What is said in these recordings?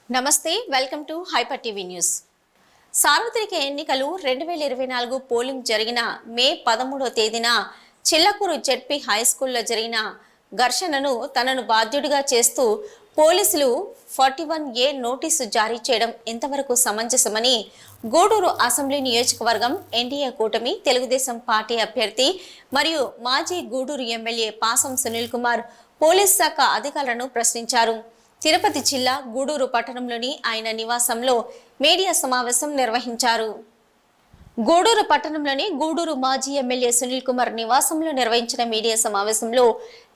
నమస్తే, welcome to hyper TV news. సార్వత్రిక ఎన్నికలు 2024 పోలింగ్ జరిగిన మే 13వ తేదీన చిల్లకూరు జెడ్పీ హై స్కూల్లో జరిగిన ఘర్షణను తనను బాధ్యుడిగా చేస్తూ పోలీసులు 41A నోటీసు జారీ చేయడం ఎంతవరకు సమంజసమని గూడూరు అసెంబ్లీ నియోజకవర్గం ఎన్డీఏ కూటమి తెలుగుదేశం పార్టీ అభ్యర్థి మరియు మాజీ గూడూరు ఎమ్మెల్యే పాసం సునీల్ కుమార్ పోలీస్ శాఖ అధికారులను ప్రశ్నించారు. తిరుపతి జిల్లా గూడూరు పట్టణంలోని ఆయన నివాసంలో మీడియా సమావేశం నిర్వహించారు. గూడూరు పట్టణంలోని గూడూరు మాజీ ఎమ్మెల్యే సునీల్ కుమార్ నివాసంలో నిర్వహించిన మీడియా సమావేశంలో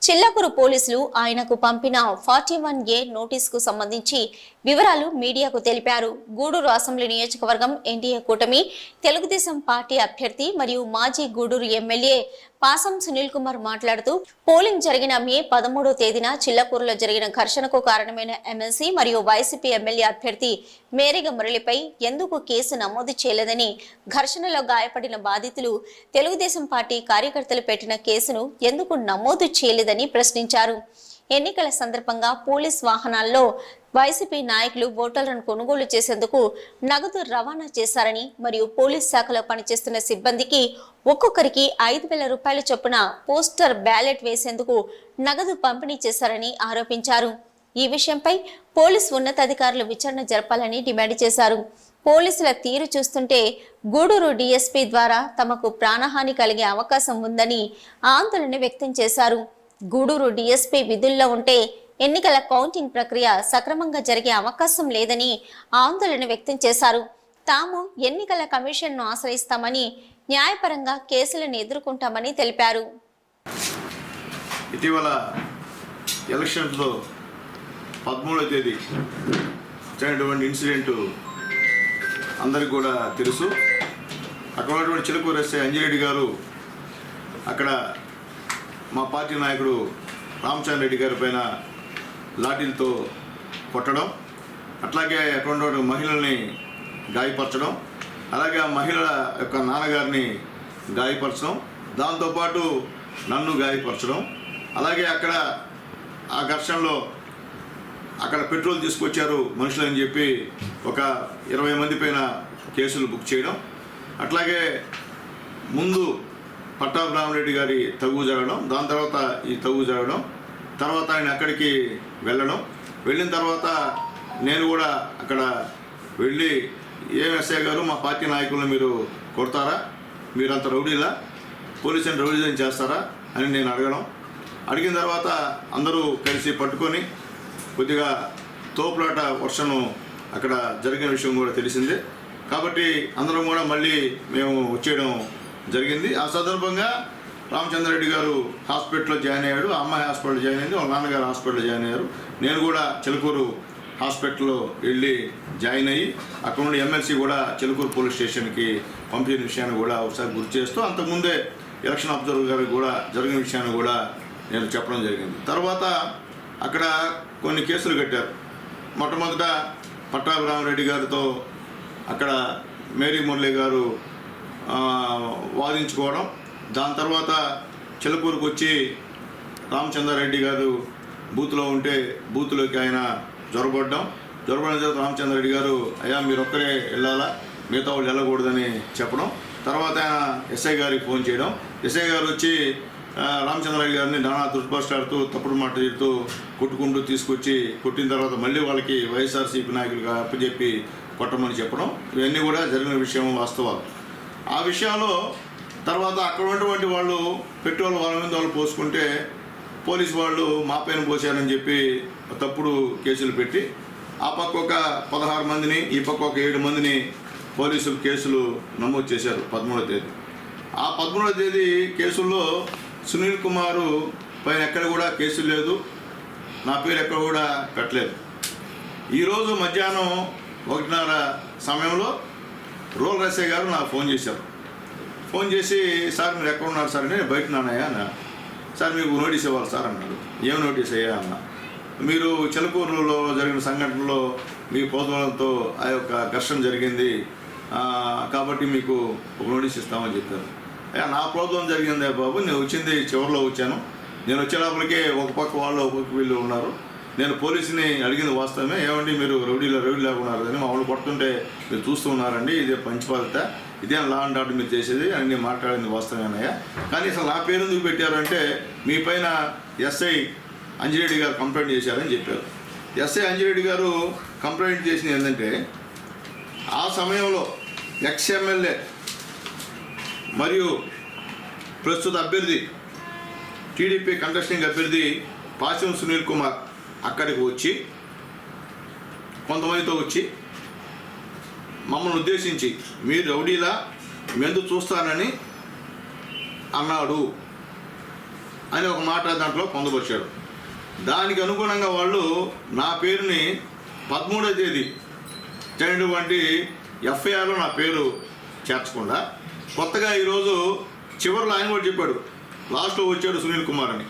చిల్లకూరు పోలీసులు ఆయనకు పంపిన 41A నోటీసుకు సంబంధించి వివరాలు మీడియాకు తెలిపారు. గూడూరు అసెంబ్లీ నియోజకవర్గం ఎన్డీఏ కూటమి తెలుగుదేశం పార్టీ అభ్యర్థి మరియు మాజీ గూడూరు ఎమ్మెల్యే పాసం సునీల్ కుమార్ మాట్లాడుతూ పోలింగ్ జరిగిన మే 13వ తేదీన చిల్లకూరులో జరిగిన ఘర్షణకు కారణమైన ఎమ్మెల్సీ మరియు వైసీపీ ఎమ్మెల్యే అభ్యర్థి మేరిగ మురళిపై ఎందుకు కేసు నమోదు చేయలేదని, ఘర్షణలో గాయపడిన బాధితులు తెలుగుదేశం పార్టీ కార్యకర్తలు పెట్టిన కేసును ఎందుకు నమోదు చేయలేదని ప్రశ్నించారు. ఎన్నికల సందర్భంగా పోలీస్ వాహనాల్లో వైసీపీ నాయకులు ఓటర్లను కొనుగోలు చేసేందుకు నగదు రవాణా చేశారని మరియు పోలీస్ శాఖలో పనిచేస్తున్న సిబ్బందికి ఒక్కొక్కరికి 5,000 రూపాయల చొప్పున పోస్టర్ బ్యాలెట్ వేసేందుకు నగదు పంపిణీ చేశారని ఆరోపించారు. ఈ విషయంపై పోలీస్ ఉన్నతాధికారులు విచారణ జరపాలని డిమాండ్ చేశారు. పోలీసుల తీరు చూస్తుంటే గూడూరు డీఎస్పీ ద్వారా తమకు ప్రాణహాని కలిగే అవకాశం ఉందని ఆందోళన వ్యక్తం చేశారు. గూడూరు డీఎస్పీ విధుల్లో ఉంటే ఎన్నికల కౌంటింగ్ ప్రక్రియ సక్రమంగా జరిగే అవకాశం లేదని ఆందోళన వ్యక్తం చేశారు. తాము ఎన్నికల కమిషన్ను ఆశ్రయిస్తామని, న్యాయపరంగా కేసులను ఎదుర్కొంటామని తెలిపారు. ఇటీవల ఎలక్షన్స్లో 13వ తేదీ జరిగినటువంటి ఇన్సిడెంట్ అందరికీ కూడా తెలుసు. అక్కడ ఉన్నటువంటి చిలుకూరు ఎస్ఐ అంజిరెడ్డి గారు అక్కడ మా పార్టీ నాయకుడు రామచంద్ర రెడ్డి గారి పైన లాఠీలతో కొట్టడం, అట్లాగే అక్కడ ఉన్న మహిళల్ని గాయపరచడం, అలాగే ఆ మహిళల యొక్క నాన్నగారిని గాయపరచడం, దాంతోపాటు నన్ను గాయపరచడం, అలాగే అక్కడ ఆ ఘర్షణలో అక్కడ పెట్రోల్ తీసుకొచ్చారు మనుషులని చెప్పి ఒక 20 మంది పైన కేసులు బుక్ చేయడం, అట్లాగే ముందు పట్టాభి రామరెడ్డి గారి తగు జరగడం, దాని తర్వాత ఈ తగు జరగడం, తర్వాత ఆయన అక్కడికి వెళ్ళిన తర్వాత నేను కూడా అక్కడ వెళ్ళి ఏం ఎస్ఐ గారు మా పార్టీ నాయకులను మీరు కొడతారా, మీరంత రౌడీలా, పోలీసుని రౌడీజం చేస్తారా అని నేను అడిగిన తర్వాత అందరూ కలిసి పట్టుకొని కొద్దిగా తోపులాట వర్షను అక్కడ జరిగిన విషయం కూడా తెలిసిందే. కాబట్టి అందరం కూడా మళ్ళీ మేము వచ్చేయడం జరిగింది. ఆ సందర్భంగా రామచంద్రరెడ్డి గారు హాస్పిటల్లో జాయిన్ అయ్యాడు, అమ్మాయి హాస్పిటల్లో జాయిన్ అయింది, వాళ్ళ నాన్నగారు హాస్పిటల్లో జాయిన్ అయ్యారు. నేను కూడా చిలుకూరు హాస్పిటల్లో వెళ్ళి జాయిన్ అయ్యి అక్కడ నుండి ఎమ్మెల్సీ కూడా చిలుకూరు పోలీస్ స్టేషన్కి పంపిన విషయాన్ని కూడా ఒకసారి గుర్తు చేస్తూ అంతకుముందే ఎలక్షన్ అబ్జర్వర్ గారికి కూడా జరిగిన విషయాన్ని కూడా నేను చెప్పడం జరిగింది. తర్వాత అక్కడ కొన్ని కేసులు కట్టారు. మొట్టమొదట పట్టాభి రామరెడ్డి గారితో అక్కడ మేరీ మురళి గారు వాదించుకోవడం, దాని తర్వాత చిలకూరుకు వచ్చి రామచంద్రారెడ్డి గారు బూత్లో ఉంటే బూత్లోకి ఆయన జొరబడిన తర్వాత రామచంద్రారెడ్డి గారు అయ్యా మీరు ఒక్కరే వెళ్ళాలా, మిగతా వాళ్ళు వెళ్ళకూడదని చెప్పడం, తర్వాత ఆయన ఎస్ఐ గారికి ఫోన్ చేయడం, ఎస్ఐ గారు వచ్చి రామచంద్రారెడ్డి గారిని నానా దుర్భాషలాడుతూ తప్పుడు మాట చెప్తూ కొట్టుకుంటూ తీసుకొచ్చి కొట్టిన తర్వాత మళ్ళీ వాళ్ళకి వైఎస్ఆర్సీపీ నాయకులుగా అప్పచెప్పి కొట్టమని చెప్పడం, ఇవన్నీ కూడా జరిగిన విషయం వాస్తవాలు. ఆ విషయంలో తర్వాత అక్కడ ఉన్నటువంటి వాళ్ళు పెట్రోల్ వాళ్ళ మీద వాళ్ళు పోసుకుంటే పోలీసు వాళ్ళు మా పైన పోసారని చెప్పి తప్పుడు కేసులు పెట్టి ఆ పక్క ఒక 16 మందిని ఈ పక్క ఒక 7 మందిని పోలీసులు కేసులు నమోదు చేశారు 13వ తేదీ. ఆ 13వ తేదీ కేసుల్లో సునీల్ కుమారు పైన ఎక్కడ కూడా కేసు లేదు, నా పేరు ఎక్కడ కూడా పెట్టలేదు. ఈరోజు మధ్యాహ్నం 1:30 సమయంలో రూరల్ ఎస్ఐ గారు నాకు ఫోన్ చేసి సార్ మీరు ఎక్కడ ఉన్నారు సార్, నేను బయట ఉన్నానయ్యా అన్న. సార్ మీకు నోటీస్ ఇవ్వాలి సార్ అన్నాడు. ఏం నోటీస్ అయ్యా అన్న, మీరు చిలకూరులో జరిగిన సంఘటనలో మీ ప్రోద్బలంతో ఆ యొక్క ఘర్షణ జరిగింది కాబట్టి మీకు ఒక నోటీస్ ఇస్తామని చెప్పారు. అయ్యా నా ప్రోద్బలం జరిగిందే బాబు, నేను వచ్చింది చివరిలో వచ్చాను, నేను వచ్చే లోపలికే ఒక పక్క వాళ్ళు ఒక పక్క వీళ్ళు ఉన్నారు, నేను పోలీసుని అడిగింది వాస్తవమే, ఏమండి మీరు రౌడీలో లేకున్నారు అని మా వాళ్ళు కొడుతుంటే మీరు చూస్తూ ఉన్నారండి, ఇదే పంచిపాలత, ఇదే లా అండ్ ఆర్డర్ మీరు చేసేది అని నేను మాట్లాడింది వాస్తవేనయ్యా. కానీ అసలు నా పేరు ఎందుకు పెట్టారంటే మీ పైన ఎస్ఐ అంజిరెడ్డి గారు కంప్లైంట్ చేశారని చెప్పారు. ఎస్ఐ అంజిరెడ్డి గారు కంప్లైంట్ చేసింది ఏంటంటే ఆ సమయంలో ఎక్స్ఎమ్మెల్యే మరియు ప్రస్తుత అభ్యర్థి టీడీపీ కంటెస్టింగ్ అభ్యర్థి పాశం సునీల్ కుమార్ అక్కడికి వచ్చి కొంతమందితో వచ్చి మమ్మల్ని ఉద్దేశించి మీరు రౌడీలా మెందు చూస్తానని అన్నాడు అని ఒక మాట దాంట్లో పొందుపరిచాడు. దానికి అనుగుణంగా వాళ్ళు నా పేరుని 13వ తేదీ జరిగినటువంటి ఎఫ్ఐఆర్లో నా పేరు చేర్చకుండా కొత్తగా ఈరోజు చివరిలో ఆయన కూడా చెప్పాడు, లాస్ట్లో వచ్చాడు సునీల్ కుమార్ అని.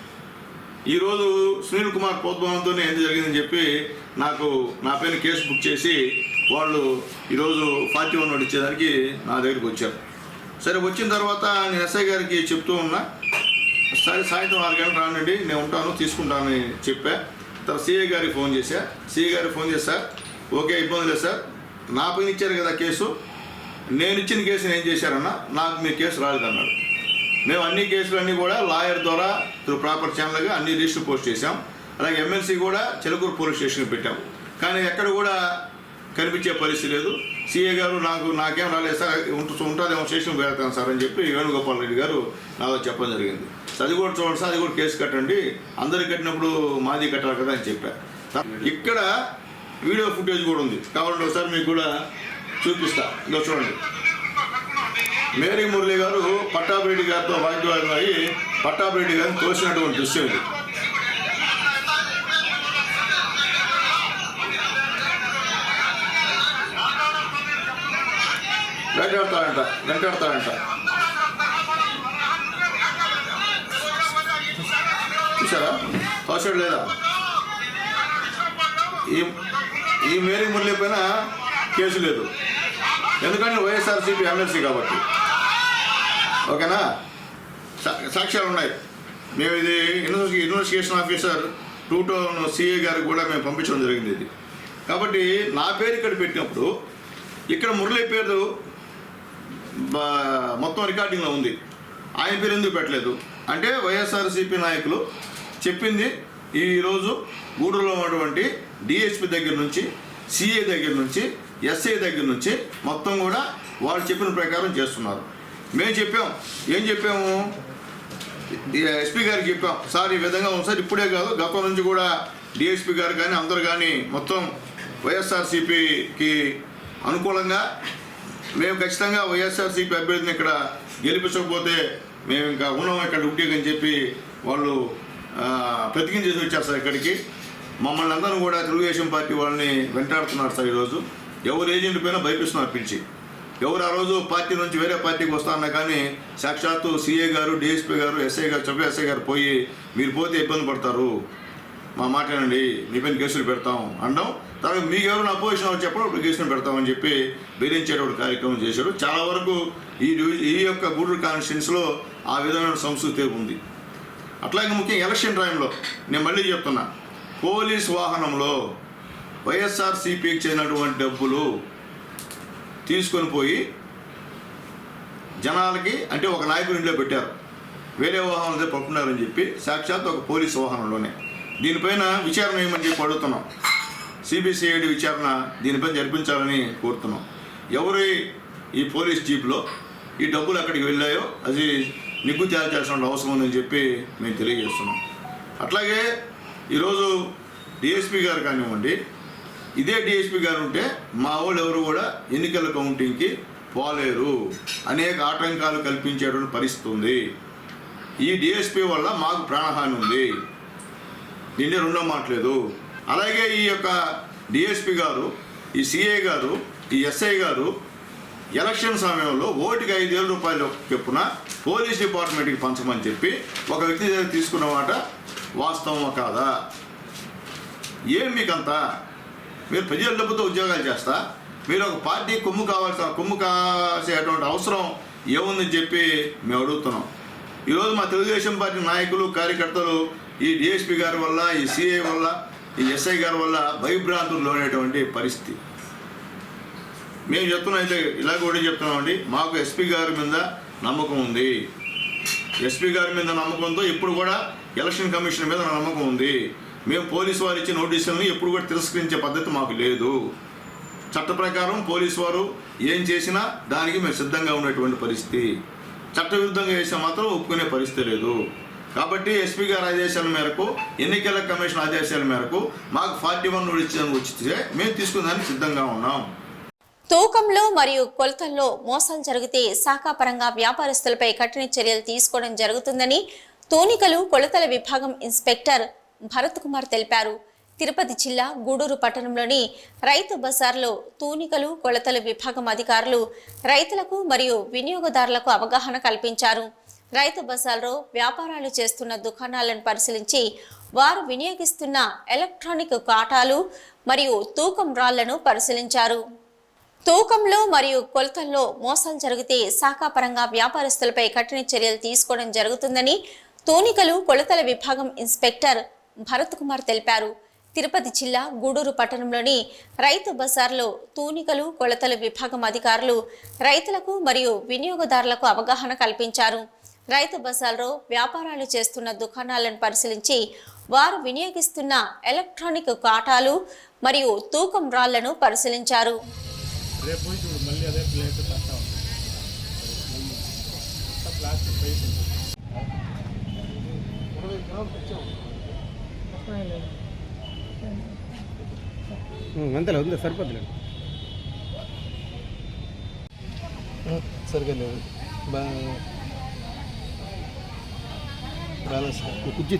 ఈరోజు సునీల్ కుమార్ పోద్భవంతోనే ఏం జరిగిందని చెప్పి నా పైన కేసు బుక్ చేసి వాళ్ళు ఈరోజు 41 నోట్ ఇచ్చేదానికి నా దగ్గరికి వచ్చారు. సరే, వచ్చిన తర్వాత నేను ఎస్ఐ గారికి చెప్తూ ఉన్నా, సరే సాయంత్రం 6 గంటలు రానండి, నేను ఉంటాను తీసుకుంటానని చెప్పా. తర్వాత సిఐ గారికి ఫోన్ చేశా. సిఐ గారికి ఫోన్ చేశా, ఓకే ఇబ్బంది లేదు సార్, నా పైన ఇచ్చారు కదా కేసు, నేను ఇచ్చిన కేసుని ఏం చేశారన్నా, నాకు మీ కేసు రాలేదన్నాడు. మేము అన్ని కేసులన్నీ కూడా లాయర్ ద్వారా ప్రాపర్ ఛానల్గా అన్ని రిజిస్టర్ పోస్ట్ చేశాం. అలాగే ఎమ్మెల్సీ కూడా చిలకూరు పోలీస్ స్టేషన్కి పెట్టాం. కానీ ఎక్కడ కూడా కనిపించే పరిస్థితి లేదు. సిఏ గారు నాకేం రాలేదు సార్, ఉంటుందేమో స్టేషన్కి వెళ్తాను సార్ అని చెప్పి వేణుగోపాల్ రెడ్డి గారు నాతో చెప్పడం జరిగింది. అది కూడా చూడండి సార్, అది కూడా కేసు కట్టండి, అందరికి కట్టినప్పుడు మాది కట్టాలి కదా అని చెప్పారు. ఇక్కడ వీడియో ఫుటేజ్ కూడా ఉంది, కావాలంటే ఒకసారి మీకు కూడా చూపిస్తా. ఇంకా చూడండి, మేరీ మురళి గారు పట్టాభిరెడ్డి గారితో వాగ్వాదం అయ్యి పట్టాభిరెడ్డి గారిని తోసినటువంటి దృశ్యం ఇది. వెంటాడతాడంట చూసారా, తోసాడు లేదా? ఈ మేరీ మురళి పైన కేసు లేదు, ఎందుకంటే వైఎస్ఆర్సీపీ ఎమ్మెల్సీ కాబట్టి. ఓకేనా, సాక్ష్యాలు ఉన్నాయి. మేము ఇది ఇన్వెస్టిగేషన్ ఆఫీసర్ 2 టౌన్ సిఏ గారికి కూడా మేము పంపించడం జరిగింది ఇది. కాబట్టి నా పేరు ఇక్కడ పెట్టినప్పుడు ఇక్కడ మురళి పేరు మొత్తం రికార్డింగ్లో ఉంది, ఆయన పేరు ఎందుకు పెట్టలేదు అంటే వైఎస్ఆర్సీపీ నాయకులు చెప్పింది ఈరోజు గూడూరులో ఉన్నటువంటి డిఎస్పీ దగ్గర నుంచి, సిఏ దగ్గర నుంచి, ఎస్ఐ దగ్గర నుంచి మొత్తం కూడా వాళ్ళు చెప్పిన ప్రకారం చేస్తున్నారు. మేము చెప్పాం, ఏం చెప్పాము, ఎస్పీ గారికి చెప్పాం, సార్ ఈ విధంగా ఉంది సార్, ఇప్పుడే కాదు గతం నుంచి కూడా డిఎస్పీ గారు కానీ అందరు కానీ మొత్తం వైఎస్ఆర్సీపీకి అనుకూలంగా మేము ఖచ్చితంగా వైఎస్ఆర్సీపీ అభ్యర్థిని ఇక్కడ గెలిపించకపోతే మేము ఇంకా ఉన్నాం ఇక్కడ డ్యూటీకి అని చెప్పి వాళ్ళు ప్రతిజ్ఞ చేసి వచ్చారు సార్. ఇక్కడికి మమ్మల్ని అందరూ కూడా తెలుగుదేశం పార్టీ వాళ్ళని వెంటాడుతున్నారు సార్. ఈరోజు ఎవరు ఏజెంట్ పైన భయపిస్తున్నారు పిలిచి, ఎవరు ఆ రోజు పార్టీ నుంచి వేరే పార్టీకి వస్తారన్నా కానీ సాక్షాత్తు సిఏ గారు, డిఎస్పీ గారు, ఎస్ఐ గారు, చెప్పే ఎస్ఐ గారు పోయి మీరు పోతే ఇబ్బంది పడతారు, మా మాట్లాడండి, మీ పైన కేసులు పెడతాం అనడం. తర్వాత మీకు ఎవరు నా అపోజిషన్ వచ్చి చెప్పడం ఇప్పుడు కేసులు పెడతామని చెప్పి బెదిరించేటువంటి కార్యక్రమం చేశారు. చాలా వరకు ఈ యొక్క గూడూరు కాన్స్టిట్యున్సీలో ఆ విధమైన సంస్కృతి ఉంది. అట్లాగే ముఖ్యంగా ఎలక్షన్ టైంలో నేను మళ్ళీ చెప్తున్నా, పోలీస్ వాహనంలో వైఎస్ఆర్సీపీకి చెందినటువంటి డబ్బులు తీసుకొని పోయి జనాలకి అంటే ఒక నాయకుడి ఇంట్లో పెట్టారు, వేరే వాహనాలతో పట్టుకున్నారని చెప్పి సాక్షాత్ ఒక పోలీస్ వాహనంలోనే. దీనిపైన విచారణ ఏమని చెప్పి అడుగుతున్నాం, సిబిసిఐడి విచారణ దీనిపైన జరిపించాలని కోరుతున్నాం. ఎవరు ఈ పోలీస్ జీప్లో ఈ డబ్బులు అక్కడికి వెళ్ళాయో అది నిగ్గు తేల్చాల్సిన అవసరం ఉందని చెప్పి మేము తెలియజేస్తున్నాం. అట్లాగే ఈరోజు డిఎస్పీ గారు కానివ్వండి, ఇదే డిఎస్పీ గారు ఉంటే మా వాళ్ళు ఎవరు కూడా ఎన్నికల కౌంటింగ్కి పోలేరు, అనేక ఆటంకాలు కల్పించేటువంటి పరిస్థితి ఉంది. ఈ డిఎస్పీ వల్ల మాకు ప్రాణహాని ఉంది, దీన్ని రెండో మాట్లేదు. అలాగే ఈ యొక్క డిఎస్పీ గారు, ఈ సిఐ గారు, ఈ ఎస్ఐ గారు ఎలక్షన్ సమయంలో ఓటుకి 5,000 రూపాయలు చొప్పున పోలీస్ డిపార్ట్మెంట్కి పంచమని చెప్పి ఒక వ్యక్తి దగ్గర తీసుకున్న మాట వాస్తవమా కాదా? ఏం మీకంతా, మీరు ప్రజల డబ్బుతో ఉద్యోగాలు చేస్తా, మీరు ఒక పార్టీ కొమ్ము కాసేటువంటి అవసరం ఏముందని చెప్పి మేము అడుగుతున్నాం. ఈరోజు మా తెలుగుదేశం పార్టీ నాయకులు, కార్యకర్తలు ఈ డిఎస్పీ గారి వల్ల, ఈ సిఐ వల్ల ఈ ఎస్ఐ గారి వల్ల భయభ్రాంతులు లోనేటువంటి పరిస్థితి. మేము చెప్తున్నాం అయితే ఇలా కూడా చెప్తున్నామండి, మాకు ఎస్పీ గారి మీద నమ్మకం ఉంది. ఎస్పీ గారి మీద నమ్మకంతో ఇప్పుడు కూడా ఎలక్షన్ కమిషన్ మీద నమ్మకం ఉంది. మేము పోలీసు వారు ఇచ్చే నోటీసులను ఎప్పుడు కూడా తిరస్కరించే పద్ధతి మాకు లేదు. చట్ట ప్రకారం పోలీసు వారు ఏం చేసినా దానికి మేము సిద్ధంగా ఉన్నటువంటి పరిస్థితి. చట్టవిరుద్ధంగా చేస్తే మాత్రం ఒప్పుకునే పరిస్థితి లేదు. కాబట్టి ఎస్పీ గారి ఆదేశాల మేరకు, ఎన్నికల కమిషన్ ఆదేశాల మేరకు మాకు 41 నోటీసులు వచ్చితే మేము తీసుకునేదానికి సిద్ధంగా ఉన్నాం. తూకంలో మరియు కొలతల్లో మోసాలు జరిగితే శాఖాపరంగా వ్యాపారస్తులపై కఠిన చర్యలు తీసుకోవడం జరుగుతుందని తూనికలు కొలతల విభాగం ఇన్స్పెక్టర్ భరత్ కుమార్ తెలిపారు. తిరుపతి జిల్లా గూడూరు పట్టణంలోని రైతు బజార్లో తూనికలు కొలతల విభాగం అధికారులు రైతులకు మరియు వినియోగదారులకు అవగాహన కల్పించారు. రైతు బజార్లో వ్యాపారాలు చేస్తున్న దుకాణాలను పరిశీలించి వారు వినియోగిస్తున్న ఎలక్ట్రానిక్ కాటాలు మరియు తూకం రాళ్లను పరిశీలించారు. తూకంలో మరియు కొలతల్లో మోసాలు జరిగితే శాఖాపరంగా వ్యాపారస్తులపై కఠిన చర్యలు తీసుకోవడం జరుగుతుందని తూనికలు కొలతల విభాగం ఇన్స్పెక్టర్ భరత్ కుమార్ తెలిపారు. తిరుపతి జిల్లా గూడూరు పట్టణంలోని రైతు బజార్లో తూనికలు కొలతల విభాగం అధికారులు రైతులకు మరియు వినియోగదారులకు అవగాహన కల్పించారు. రైతు బజార్లో వ్యాపారాలు చేస్తున్న దుకాణాలను పరిశీలించి వారు వినియోగిస్తున్న ఎలక్ట్రానిక్ కాటాలు మరియు తూకం రాళ్లను పరిశీలించారు. అంతలే ఉంది, సరిపోద్దులే. సరిగా లేదు, బ్యాలెన్స్ కుర్చీ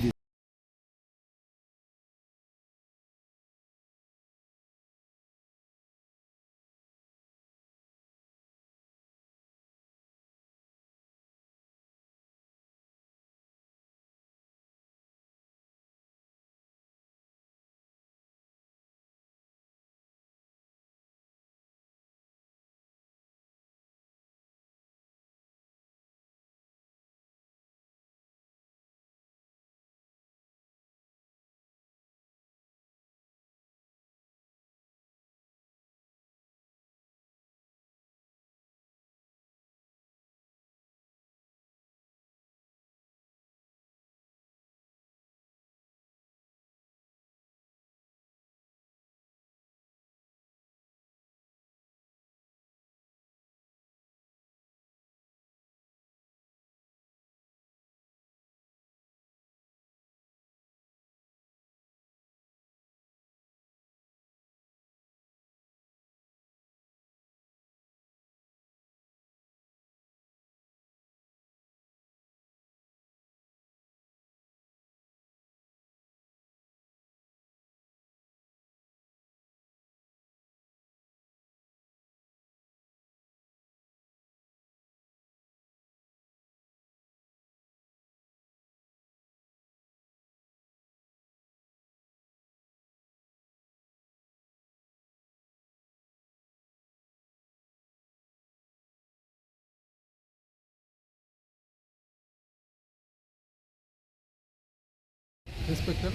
ఇన్స్పెక్టర్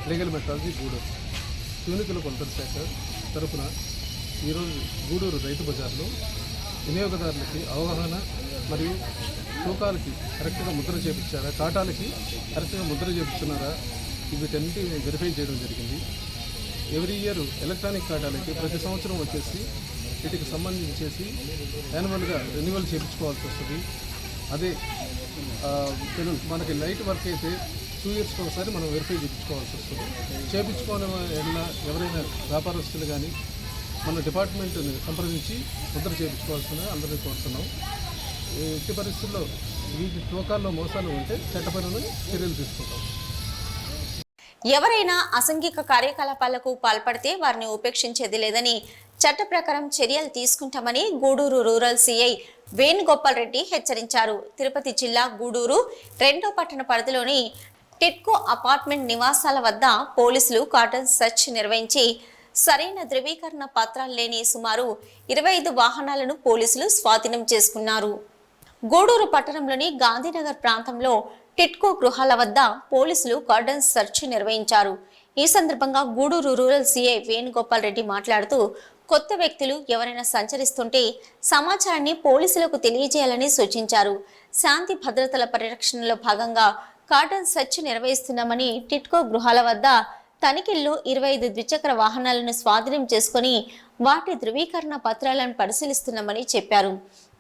లీగల్ మెట్రాలజీ గూడూరు తూనికల కొలతల శాఖ తరపున ఈరోజు గూడూరు రైతు బజార్లో వినియోగదారులకి అవగాహన మరియు తూకాలకి కరెక్ట్గా ముద్ర చేపించారా, కాటాలకి కరెక్ట్గా ముద్ర చేపించున్నారా, వీటన్నిటి వెరిఫై చేయడం జరిగింది. ఎవ్రీ ఇయర్ ఎలక్ట్రానిక్ కాటాలకి ప్రతి సంవత్సరం వచ్చేసి వీటికి సంబంధించేసి యాన్యువల్గా రెన్యువల్ చేయించుకోవాల్సి వస్తుంది. అదే మనకి లైట్ వర్క్ అయితే 2 years ఒకసారి మనం వెరిఫై చేయించుకోవాల్సి వస్తుంది. చేయించుకోవడం వల్ల ఎవరైనా వ్యాపారస్తులు కానీ మన డిపార్ట్మెంట్ని సంప్రదించి ముద్ర చేయించుకోవాల్సిందిగా అందరినీ కోరుతున్నాం. ఎట్టి పరిస్థితుల్లో వీటి తూకాల్లో మోసాలు ఉంటే చట్టపరమైన చర్యలు తీసుకుంటాం. ఎవరైనా అసాంఘిక కార్యకలాపాలకు పాల్పడితే వారిని ఉపేక్షించేది లేదని చట్ట ప్రకారం చర్యలు తీసుకుంటామని గూడూరు రూరల్ సిఐ వేణుగోపాల్ రెడ్డి హెచ్చరించారు. తిరుపతి జిల్లా గూడూరు 2వ పట్టణ పరిధిలోని టిట్కో అపార్ట్మెంట్ నివాసాల వద్ద పోలీసులు కార్డన్ సెర్చ్ నిర్వహించి సరైన ధృవీకరణ పత్రాలు లేని సుమారు 25 వాహనాలను పోలీసులు స్వాధీనం చేసుకున్నారు. గూడూరు పట్టణంలోని గాంధీనగర్ ప్రాంతంలో టిట్కో గృహాల వద్ద పోలీసులు కార్డన్ సెర్చ్ నిర్వహించారు. ఈ సందర్భంగా గూడూరు రూరల్ సీఐ వేణుగోపాల్ రెడ్డి మాట్లాడుతూ కొత్త వ్యక్తులు ఎవరైనా సంచరిస్తుంటే సమాచారాన్ని పోలీసులకు తెలియజేయాలని సూచించారు. శాంతి భద్రతల పరిరక్షణలో భాగంగా కార్డన్ సెర్చ్ నిర్వహిస్తున్నామని, టిట్కో గృహాల వద్ద తనిఖీల్లో 25 ద్విచక్ర వాహనాలను స్వాధీనం చేసుకుని వాటి ధృవీకరణ పత్రాలను పరిశీలిస్తున్నామని చెప్పారు.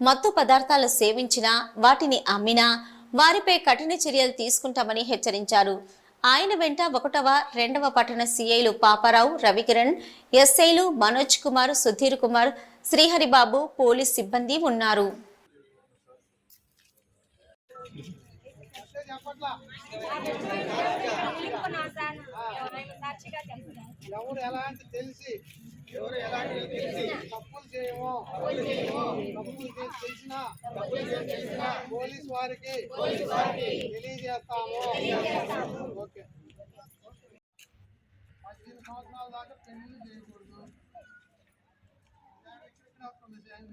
మత్తు పదార్థాలు సేవించినా, వాటిని అమ్మినా వారిపై కఠిన చర్యలు తీసుకుంటామని హెచ్చరించారు. ఆయన వెంట 1వ, 2వ పట్టణ సీఐలు పాపారావు, రవికిరణ్, ఎస్ఐలు మనోజ్ కుమార్, సుధీర్ కుమార్, శ్రీహరిబాబు, పోలీస్ సిబ్బంది ఉన్నారు. ఎవరు ఎలాంటి తెలిసి తప్పులు చేయము, తప్పులు తెలిసినా పోలీస్ వారికి తెలియజేస్తాము. ఓకే. 15 సంవత్సరాల దాకా పెళ్లి చేయకూడదు.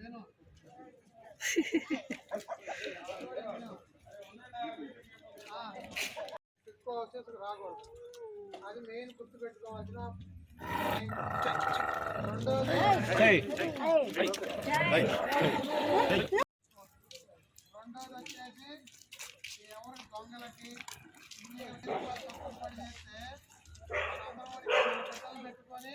నేను ఎక్కువ వచ్చేసి రాకూడదు. అది మెయిన్ గుర్తు పెట్టుకోవాల్సిన. రెండోది వచ్చేసి ఎవరు దొంగలకి పని చేస్తే పెట్టలు పెట్టుకొని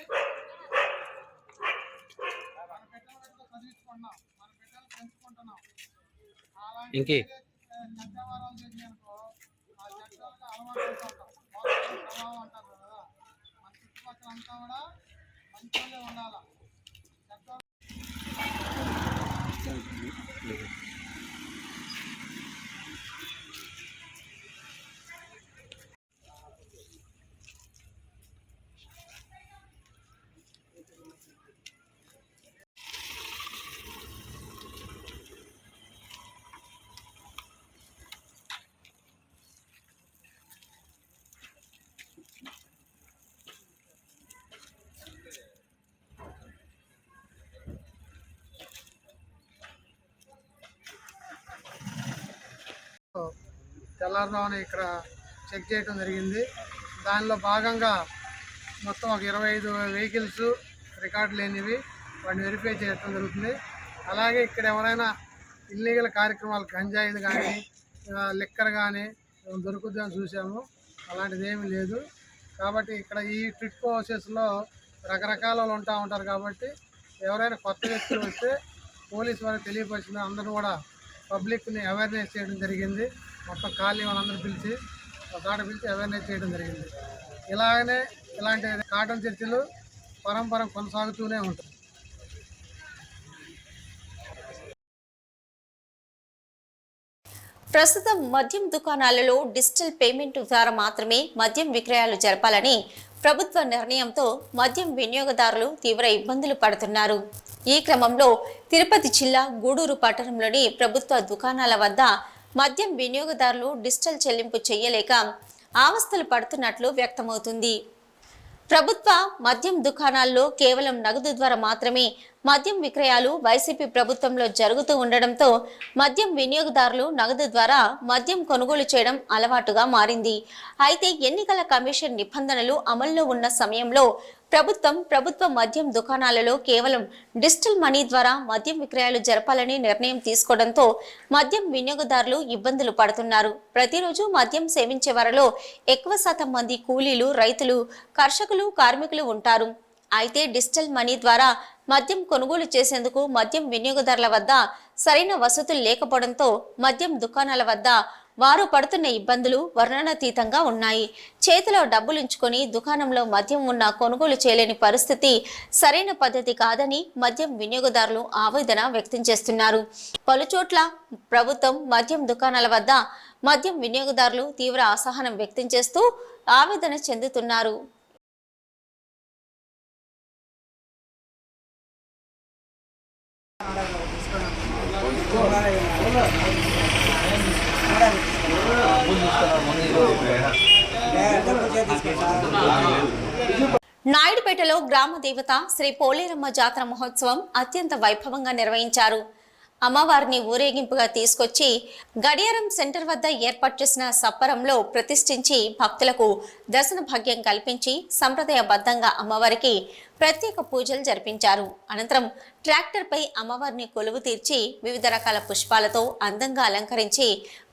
మన పెట్టలు చదివించుకున్నాం, మన పెట్టలు పెంచుకుంటున్నాం. అలాంటి చట్టవారాలు చేసినానుకో ఆ చట్టాలకు అలవాటు ఉంటాం. ప్రభావం అంటారు కదా, మన చుట్టుపక్కల అంతా కూడా మంచిగా ఉండాలి. తెల్లారుజామున ఇక్కడ చెక్ చేయడం జరిగింది. దానిలో భాగంగా మొత్తం ఒక 25 వెహికల్స్ రికార్డు లేనివి వాటిని వెరిఫై చేయడం జరుగుతుంది. అలాగే ఇక్కడ ఎవరైనా ఇల్లీగల్ కార్యక్రమాలు, గంజాయిలు కానీ లిక్కర్ కానీ దొరుకుతుందని చూసాము. అలాంటిది ఏమీ లేదు. కాబట్టి ఇక్కడ ఈ టిట్కో హౌసెస్లో రకరకాల వాళ్ళు ఉంటారు. కాబట్టి ఎవరైనా కొత్త వ్యక్తులు వస్తే పోలీసు వారికి తెలియపరిచిన అందరూ కూడా పబ్లిక్ని అవేర్నెస్ చేయడం జరిగింది. మొత్తం కాలనీ వాళ్ళందరూ పిలిచి అవేర్నెస్ చేయడం జరిగింది. ఇలాంటి కాటన్ చర్చలు పరంపర కొనసాగుతూనే ఉంటాయి. ప్రస్తుతం మద్యం దుకాణాలలో డిజిటల్ పేమెంట్ ద్వారా మాత్రమే మద్యం విక్రయాలు జరపాలని ప్రభుత్వ నిర్ణయంతో మద్యం వినియోగదారులు తీవ్ర ఇబ్బందులు పడుతున్నారు. ఈ క్రమంలో తిరుపతి జిల్లా గూడూరు పట్టణంలోని ప్రభుత్వ దుకాణాల వద్ద మద్యం వినియోగదారులు డిజిటల్ చెల్లింపు చేయలేక అవస్థలు పడుతున్నట్లు వ్యక్తమవుతుంది. ప్రభుత్వ మద్యం దుకాణాల్లో కేవలం నగదు ద్వారా మాత్రమే మద్యం విక్రయాలు వైసీపీ ప్రభుత్వంలో జరుగుతూ ఉండడంతో మద్యం వినియోగదారులు నగదు ద్వారా మద్యం కొనుగోలు చేయడం అలవాటుగా మారింది. అయితే ఎన్నికల కమిషన్ నిబంధనలు అమల్లో ఉన్న సమయంలో ప్రభుత్వ మద్యం దుకాణాలలో కేవలం డిజిటల్ మనీ ద్వారా మద్యం విక్రయాలు జరపాలని నిర్ణయం తీసుకోవడంతో మద్యం వినియోగదారులు ఇబ్బందులు పడుతున్నారు. ప్రతిరోజు మద్యం సేవించే వారిలో ఎక్కువ శాతం మంది కూలీలు, రైతులు, కర్షకులు, కార్మికులు ఉంటారు. అయితే డిజిటల్ మనీ ద్వారా మద్యం కొనుగోలు చేసేందుకు మద్యం వినియోగదారుల వద్ద సరైన వసతులు లేకపోవడంతో మద్యం దుకాణాల వద్ద వారు పడుతున్న ఇబ్బందులు వర్ణనాతీతంగా ఉన్నాయి. చేతిలో డబ్బులుంచుకొని దుకాణంలో మద్యం ఉన్నా కొనుగోలు చేయలేని పరిస్థితి సరైన పద్ధతి కాదని మద్యం వినియోగదారులు ఆవేదన వ్యక్తం చేస్తున్నారు. పలుచోట్ల ప్రభుత్వం మద్యం దుకాణాల వద్ద మద్యం వినియోగదారులు తీవ్ర అసహనం వ్యక్తం చేస్తూ ఆవేదన చెందుతున్నారు. నాయుడుపేటలో గ్రామ దేవత శ్రీ పోలేరమ్మ జాతర మహోత్సవం అత్యంత వైభవంగా నిర్వహించారు. అమ్మవారిని ఊరేగింపుగా తీసుకొచ్చి గడియారం సెంటర్ వద్ద ఏర్పాటు చేసిన సప్పరంలో ప్రతిష్ఠించి భక్తులకు దర్శన భాగ్యం కల్పించి సంప్రదాయబద్ధంగా అమ్మవారికి ప్రత్యేక పూజలు జరిపించారు. అనంతరం ట్రాక్టర్పై అమ్మవారిని కొలువు తీర్చి వివిధ రకాల పుష్పాలతో అందంగా అలంకరించి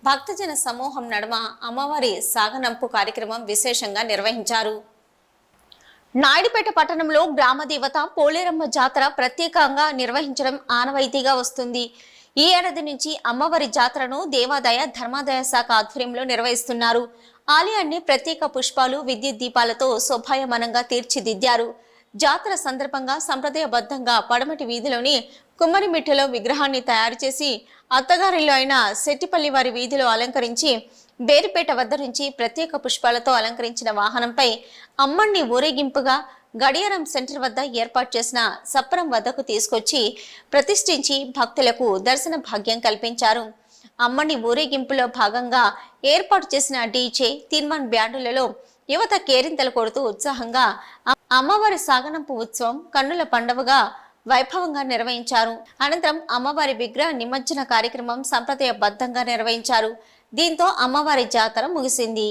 భక్తజన సమూహం నడుమ అమ్మవారి సాగనంపు కార్యక్రమం విశేషంగా నిర్వహించారు. నాయుడుపేట పట్టణంలో గ్రామ దేవత పోలేరమ్మ జాతర ప్రత్యేకంగా నిర్వహించడం ఆనవాయితీగా వస్తుంది. ఈ ఏడాది నుంచి అమ్మవారి జాతరను దేవాదాయ ధర్మాదాయ శాఖ ఆధ్వర్యంలో నిర్వహిస్తున్నారు. ఆలయాన్ని ప్రత్యేక పుష్పాలు, విద్యుత్ దీపాలతో శోభాయమానంగా తీర్చిదిద్దారు. జాతర సందర్భంగా సంప్రదాయబద్ధంగా పడమటి వీధిలోని కుమ్మరిమిట్టలో విగ్రహాన్ని తయారు చేసి అత్తగారిలో అయిన శెట్టిపల్లి వారి వీధిలో అలంకరించి బేరుపేట వద్ద నుంచి ప్రత్యేక పుష్పాలతో అలంకరించిన వాహనంపై అమ్మన్ని ఊరేగింపుగా గడియారం సెంటర్ వద్ద ఏర్పాటు చేసిన సప్పరం వద్దకు తీసుకొచ్చి ప్రతిష్ఠించి భక్తులకు దర్శన భాగ్యం కల్పించారు. అమ్మని ఊరేగింపులో భాగంగా ఏర్పాటు చేసిన డీజే, తీర్మాన్ బ్యాండులలో యువత కేరింతలు కొడుతూ ఉత్సాహంగా అమ్మవారి సాగనంపు ఉత్సవం కన్నుల పండువగా వైభవంగా నిర్వహించారు. అనంతరం అమ్మవారి విగ్రహ నిమజ్జన కార్యక్రమం సంప్రదాయబద్ధంగా నిర్వహించారు. దీంతో అమ్మవారి జాతర ముగిసింది.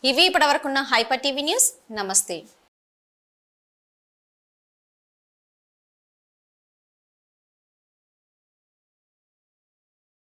ఇవి ఇప్పటివరకున్న హైపర్ టీవీ న్యూస్. నమస్తే.